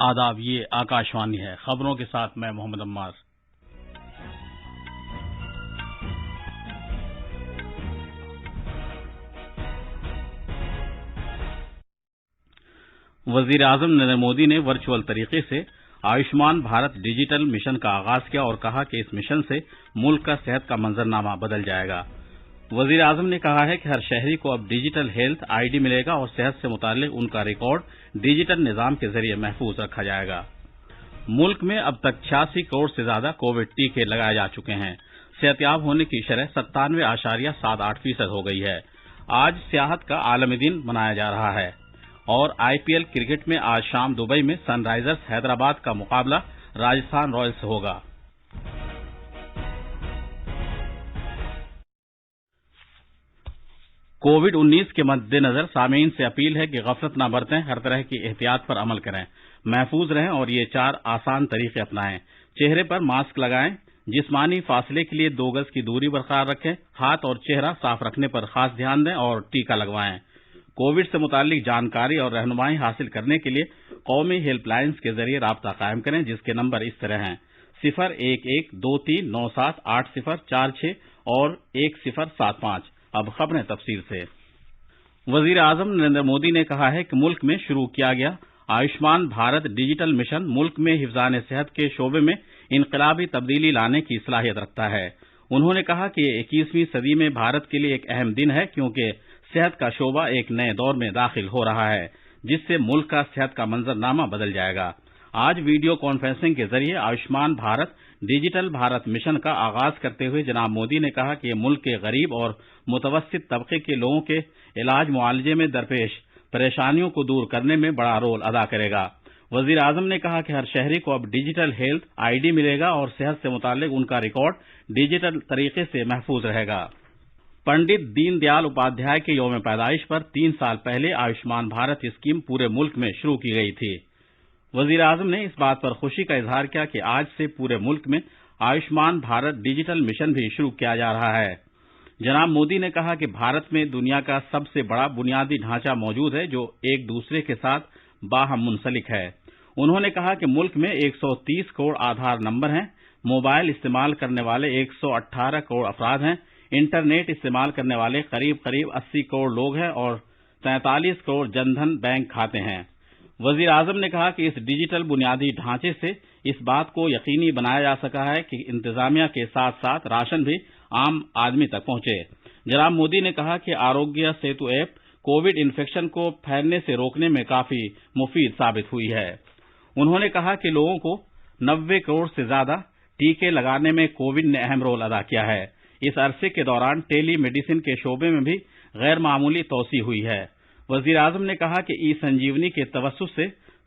آداب، یہ آکاشوانی ہے۔ خبروں کے ساتھ میں محمد عمار۔ وزیر اعظم نریندر مودی نے ورچوئل طریقے سے آیوشمان بھارت ڈیجیٹل مشن کا آغاز کیا اور کہا کہ اس مشن سے ملک کا صحت کا منظرنامہ بدل جائے گا۔ وزیر اعظم نے کہا ہے کہ ہر شہری کو اب ڈیجیٹل ہیلتھ آئی ڈی ملے گا اور صحت سے متعلق ان کا ریکارڈ ڈیجیٹل نظام کے ذریعے محفوظ رکھا جائے گا۔ ملک میں اب تک 86 کروڑ سے زیادہ کووڈ ٹیکے لگائے جا چکے ہیں۔ صحت یاب ہونے کی شرح 97.78% ہو گئی ہے۔ آج سیاحت کا عالمی دن منایا جا رہا ہے اور آئی پی ایل کرکٹ میں آج شام دبئی میں سن رائزرز حیدرآباد کا مقابلہ راجستھان رائلز سے ہوگا۔ کووڈ-19 کے مد نظر سامعین سے اپیل ہے کہ غفلت نہ برتیں، ہر طرح کی احتیاط پر عمل کریں، محفوظ رہیں اور یہ 4 آسان طریقے اپنائیں۔ چہرے پر ماسک لگائیں، جسمانی فاصلے کے لیے 2 گز کی دوری برقرار رکھیں، ہاتھ اور چہرہ صاف رکھنے پر خاص دھیان دیں اور ٹیکہ لگوائیں۔ کووڈ سے متعلق جانکاری اور رہنمائی حاصل کرنے کے لیے قومی ہیلپ لائنز کے ذریعے رابطہ قائم کریں، جس کے نمبر اس طرح ہیں: 0112397804 اور 1075۔ اب خبریں تفصیل سے۔ وزیر اعظم نریندر مودی نے کہا ہے کہ ملک میں شروع کیا گیا آیوشمان بھارت ڈیجیٹل مشن ملک میں حفظان صحت کے شعبے میں انقلابی تبدیلی لانے کی صلاحیت رکھتا ہے۔ انہوں نے کہا کہ یہ 21ویں صدی میں بھارت کے لیے ایک اہم دن ہے، کیونکہ صحت کا شعبہ ایک نئے دور میں داخل ہو رہا ہے، جس سے ملک کا صحت کا منظرنامہ بدل جائے گا۔ آج ویڈیو کانفرنسنگ کے ذریعے آیوشمان بھارت ڈیجیٹل بھارت مشن کا آغاز کرتے ہوئے جناب مودی نے کہا کہ یہ ملک کے غریب اور متوسط طبقے کے لوگوں کے علاج معالجے میں درپیش پریشانیوں کو دور کرنے میں بڑا رول ادا کرے گا۔ وزیر اعظم نے کہا کہ ہر شہری کو اب ڈیجیٹل ہیلتھ آئی ڈی ملے گا اور صحت سے متعلق ان کا ریکارڈ ڈیجیٹل طریقے سے محفوظ رہے گا۔ پنڈت دین دیال اپادھیائے کے یوم پیدائش پر 3 سال پہلے آیوشمان بھارت اسکیم پورے ملک میں شروع کی گئی تھی۔ وزیر اعظم نے اس بات پر خوشی کا اظہار کیا کہ آج سے پورے ملک میں آیوشمان بھارت ڈیجیٹل مشن بھی شروع کیا جا رہا ہے۔ جناب مودی نے کہا کہ بھارت میں دنیا کا سب سے بڑا بنیادی ڈھانچہ موجود ہے جو ایک دوسرے کے ساتھ باہم منسلک ہے۔ انہوں نے کہا کہ ملک میں 130 کروڑ آدھار نمبر ہیں، موبائل استعمال کرنے والے 118 کروڑ افراد ہیں، انٹرنیٹ استعمال کرنے والے قریب 80 کروڑ لوگ ہیں اور 43 کروڑ جن دھن بینک کھاتے ہیں۔ وزیر اعظم نے کہا کہ اس ڈیجیٹل بنیادی ڈھانچے سے اس بات کو یقینی بنایا جا سکا ہے کہ انتظامیہ کے ساتھ ساتھ راشن بھی عام آدمی تک پہنچے۔ جناب مودی نے کہا کہ Aarogya Setu app Covid infection کو پھیلنے سے روکنے میں کافی مفید ثابت ہوئی ہے۔ انہوں نے کہا کہ لوگوں کو 90 کروڑ سے زیادہ ٹیکے لگانے میں کووڈ نے اہم رول ادا کیا ہے۔ اس عرصے کے دوران ٹیلی میڈیسن کے شعبے میں بھی غیر معمولی توسیع ہوئی ہے۔ وزیر اعظم نے کہا کہ ای سنجیونی کے توسط سے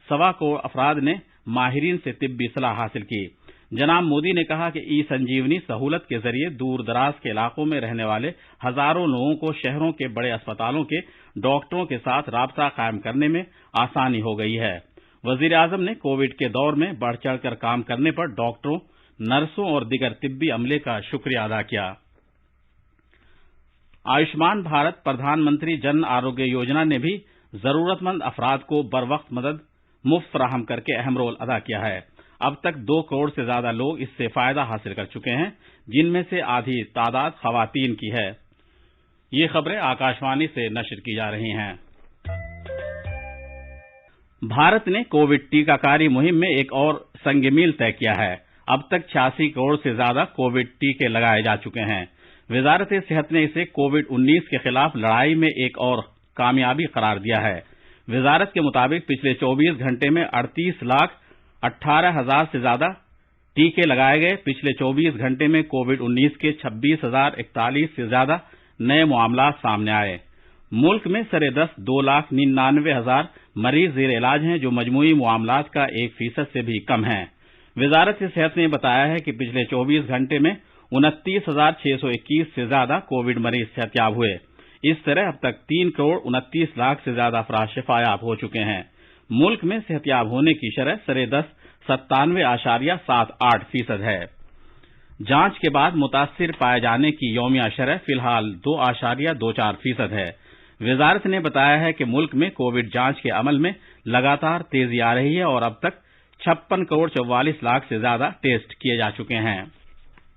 1.25 کروڑ افراد نے ماہرین سے طبی صلاح حاصل کی۔ جناب مودی نے کہا کہ ای سنجیونی سہولت کے ذریعے دور دراز کے علاقوں میں رہنے والے ہزاروں لوگوں کو شہروں کے بڑے اسپتالوں کے ڈاکٹروں کے ساتھ رابطہ قائم کرنے میں آسانی ہو گئی ہے۔ وزیر اعظم نے کووڈ کے دور میں بڑھ چڑھ کر کام کرنے پر ڈاکٹروں، نرسوں اور دیگر طبی عملے کا شکریہ ادا کیا۔ آیوشمان بھارت پردھان منتری جن آروگیہ یوجنا نے بھی ضرورت مند افراد کو بروقت مدد مفت فراہم کر کے اہم رول ادا کیا ہے۔ اب تک 2 کروڑ سے زیادہ لوگ اس سے فائدہ حاصل کر چکے ہیں، جن میں سے آدھی تعداد خواتین کی ہے۔ یہ خبریں آکاشوانی سے نشر کی جا رہی ہیں۔ بھارت نے کووڈ ٹیکہ کاری مہم میں ایک اور سنگ میل طے کیا ہے۔ اب تک 86 کروڑ سے زیادہ کووڈ ٹیکے لگائے جا چکے ہیں۔ وزارت صحت نے اسے کووڈ-19 کے خلاف لڑائی میں ایک اور کامیابی قرار دیا ہے۔ وزارت کے مطابق پچھلے 24 گھنٹے میں 38,18,000 سے زیادہ ٹیکے لگائے گئے۔ پچھلے 24 گھنٹے میں کووڈ-19 کے 26,041 سے زیادہ نئے معاملات سامنے آئے۔ ملک میں سرے دست 2,99,000 مریض زیر علاج ہیں، جو مجموعی معاملات کا 1% سے بھی کم ہیں۔ وزارت صحت نے بتایا ہے کہ پچھلے 24 گھنٹے میں 29,621 سے زیادہ کووڈ مریض صحت یاب ہوئے۔ اس طرح اب تک 3 کروڑ 29 لاکھ سے زیادہ افراد شفا یاب ہو چکے ہیں۔ ملک میں صحت یاب ہونے کی شرح سرے دست 97.78% ہے۔ جانچ کے بعد متاثر پائے جانے کی یومیہ شرح فی الحال 2.24% ہے۔ وزارت نے بتایا ہے کہ ملک میں کووڈ جانچ کے عمل میں लगातार तेजी आ रही है और अब तक 56 करोड़ 44 लाख से ज्यादा टेस्ट किए जा चुके हैं।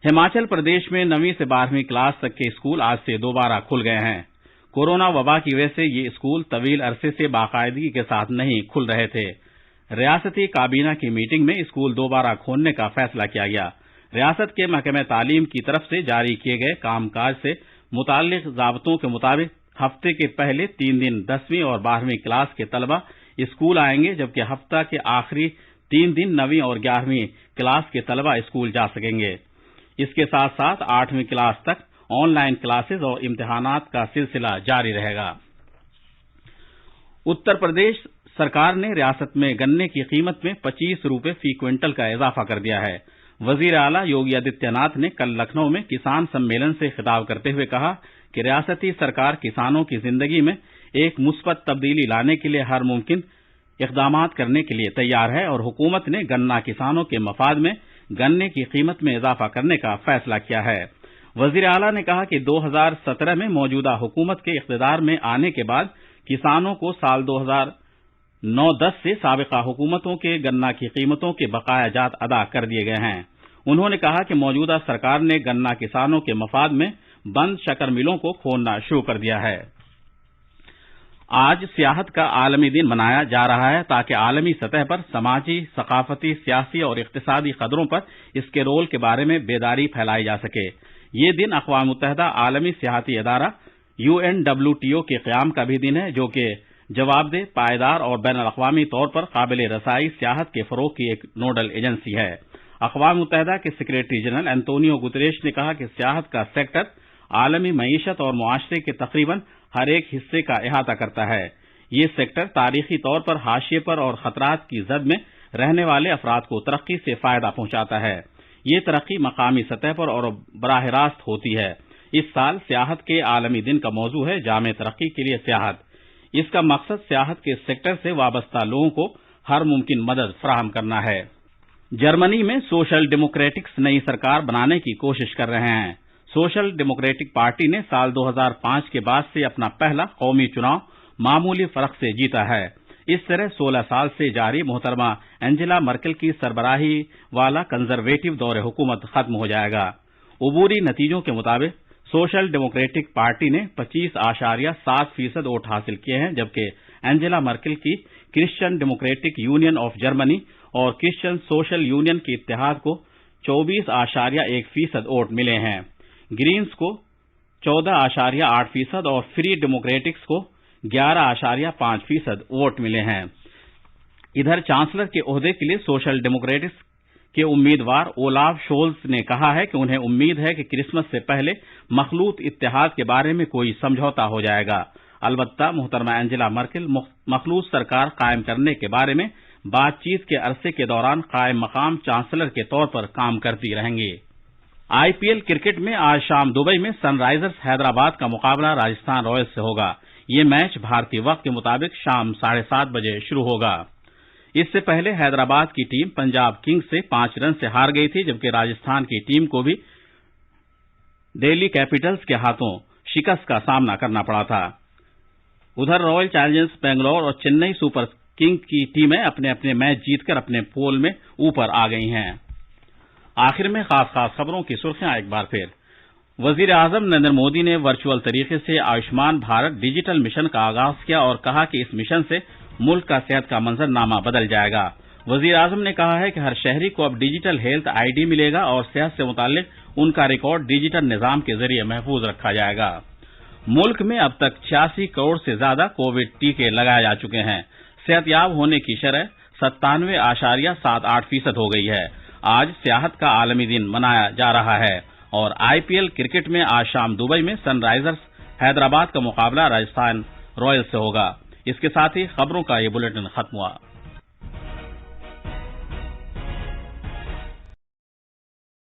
हिमाचल प्रदेश में 9वीं से 12वीं क्लास तक के स्कूल आज से दोबारा खुल गए हैं। कोरोना वबा की वजह से ये स्कूल तवील अरसे से बाकायदगी के साथ नहीं खुल रहे थे। रियासती काबीना की मीटिंग में स्कूल दोबारा खोलने का फैसला किया गया। रियासत के महकमे तालीम की तरफ से जारी किए गए कामकाज से मुताल्लिक ज़ाब्तों के मुताबिक हफ्ते के पहले 3 दिन 10वीं और 12वीं क्लास के तलबा स्कूल आएंगे, जबकि हफ्ता के आखिरी 3 दिन 9वीं और 11वीं क्लास के तलबा स्कूल जा सकेंगे। इसके साथ साथ 8वीं क्लास तक ऑनलाइन क्लासेज और इम्तिहानात का सिलसिला जारी रहेगा। उत्तर प्रदेश सरकार ने रियासत में गन्ने की कीमत में 25 रुपए फी क्विंटल का इजाफा कर दिया है। वजीर आला योगी आदित्यनाथ ने कल लखनऊ में किसान सम्मेलन से खिताब करते हुए कहा कि रियासती सरकार किसानों की जिंदगी में एक मुस्बत तब्दीली लाने के लिए हर मुमकिन इक़दामात करने के लिए तैयार है और हुकूमत ने गन्ना किसानों के मफाद में गन्ने की कीमत में इजाफा करने का फैसला किया है। वजीर आला ने कहा कि 2017 में मौजूदा हुकूमत के इख्तिदार में आने के बाद किसानों को साल 2009-10 से साबिका हुकूमतों के गन्ना की कीमतों के बकाया जात अदा कर दिए गए हैं। उन्होंने कहा कि मौजूदा सरकार ने गन्ना किसानों के मफाद में बंद शक्कर मिलों को खोलना शुरू कर दिया है। आज सियाहत का आलमी दिन मनाया जा रहा है ताकि आलमी सतह पर समाजी, सकाफती, सियासी और इक्तिसादी कदरों पर इसके रोल के बारे में बेदारी फैलाई जा सके। ये दिन अक़वाम मुत्तहिदा आलमी सियाहती अदारा UNWTO के क़याम का भी दिन है, जो कि जवाबदेह, पायदार और बैन अल-अक़वामी तौर पर काबिल रसाई सियाहत के फ़रोग़ की एक नोडल एजेंसी है। अक़वाम मुत्तहिदा के सेक्रेटरी जनरल एंटोनियो गुतरेश ने कहा कि सियाहत का सेक्टर आलमी मईशत और मुआशरे के तकरीबन हर एक हिस्से का अहाता करता है। ये सेक्टर तारीखी तौर पर हाशिए पर और खतरात की जद में रहने वाले अफराद को तरक्की से फायदा पहुंचाता है। ये तरक्की मकामी सतह पर और बराह रास्त होती है। इस साल सियाहत के आलमी दिन का मौजू है जामे तरक्की के लिए सियाहत। इसका मकसद सियाहत के सेक्टर से वाबस्ता लोगों को हर मुमकिन मदद फराहम करना है। जर्मनी में सोशल डेमोक्रेटिक्स नई सरकार बनाने की कोशिश कर रहे हैं। सोशल डेमोक्रेटिक पार्टी ने साल 2005 के बाद से अपना पहला कौमी चुनाव मामूली फर्क से जीता है। इस तरह 16 साल से जारी मोहतरमा एंजेला मर्केल की सरबराही वाला कंजरवेटिव दौर हुकूमत खत्म हो जाएगा। उबूरी नतीजों के मुताबिक सोशल डेमोक्रेटिक पार्टी ने 25.7% वोट हासिल किए हैं, जबकि एंजेला मर्केल की Christian democratic union of Germany और क्रिश्चियन सोशल यूनियन के इत्तेहाद को 24.1% वोट मिले हैं। ग्रीन्स को 14.8% और फ्री डेमोक्रेटिक्स को 11.5% वोट मिले हैं। इधर चांसलर के ओहदे के लिए सोशल डेमोक्रेटिक्स के उम्मीदवार ओलाफ शोल्स ने कहा है कि उन्हें उम्मीद है कि क्रिसमस से पहले मखलूत इत्तेहाद के बारे में कोई समझौता हो जाएगा। अलबत्ता मोहतरमा एंजेला मर्केल मखलूत सरकार कायम करने के बारे में बातचीत के अरसे के दौरान कायम मकाम चांसलर के तौर पर काम करती रहेंगी। IPL क्रिकेट में आज शाम दुबई में सनराइजर्स हैदराबाद का मुकाबला राजस्थान रॉयल्स से होगा। ये मैच भारतीय वक्त के मुताबिक शाम 7:30 बजे शुरू होगा। इससे पहले हैदराबाद की टीम पंजाब किंग्स से 5 रन से हार गई थी, जबकि राजस्थान की टीम को भी दिल्ली कैपिटल्स के हाथों शिकस्त का सामना करना पड़ा था। उधर रॉयल चैलेंजर्स बेंगलौर और चेन्नई सुपर किंग्स की टीमें अपने अपने मैच जीतकर अपने पोल में ऊपर आ गई हैं। आखिर में खास खबरों की सुर्खियां एक बार फिर। वजीर आजम नरेंद्र मोदी ने वर्चुअल तरीके से आयुष्मान भारत डिजिटल मिशन का आगाज किया और कहा कि इस मिशन से मुल्क का सेहत का मंजरनामा बदल जाएगा। वजीर आजम ने कहा है कि हर शहरी को अब डिजिटल हेल्थ ID मिलेगा और सेहत से मुतालिक उनका रिकॉर्ड डिजिटल निजाम के जरिए महफूज रखा जाएगा। मुल्क में अब तक 86 करोड़ से ज्यादा कोविड टीके लगाए जा चुके हैं। सेहतयाब होने की शरह 97.78% हो गई है। आज सियाहत का आलमी दिन मनाया जा रहा है और IPL क्रिकेट में आज शाम दुबई में सनराइजर्स हैदराबाद का मुकाबला राजस्थान रॉयल्स से होगा। इसके साथ ही खबरों का ये बुलेटिन खत्म हुआ।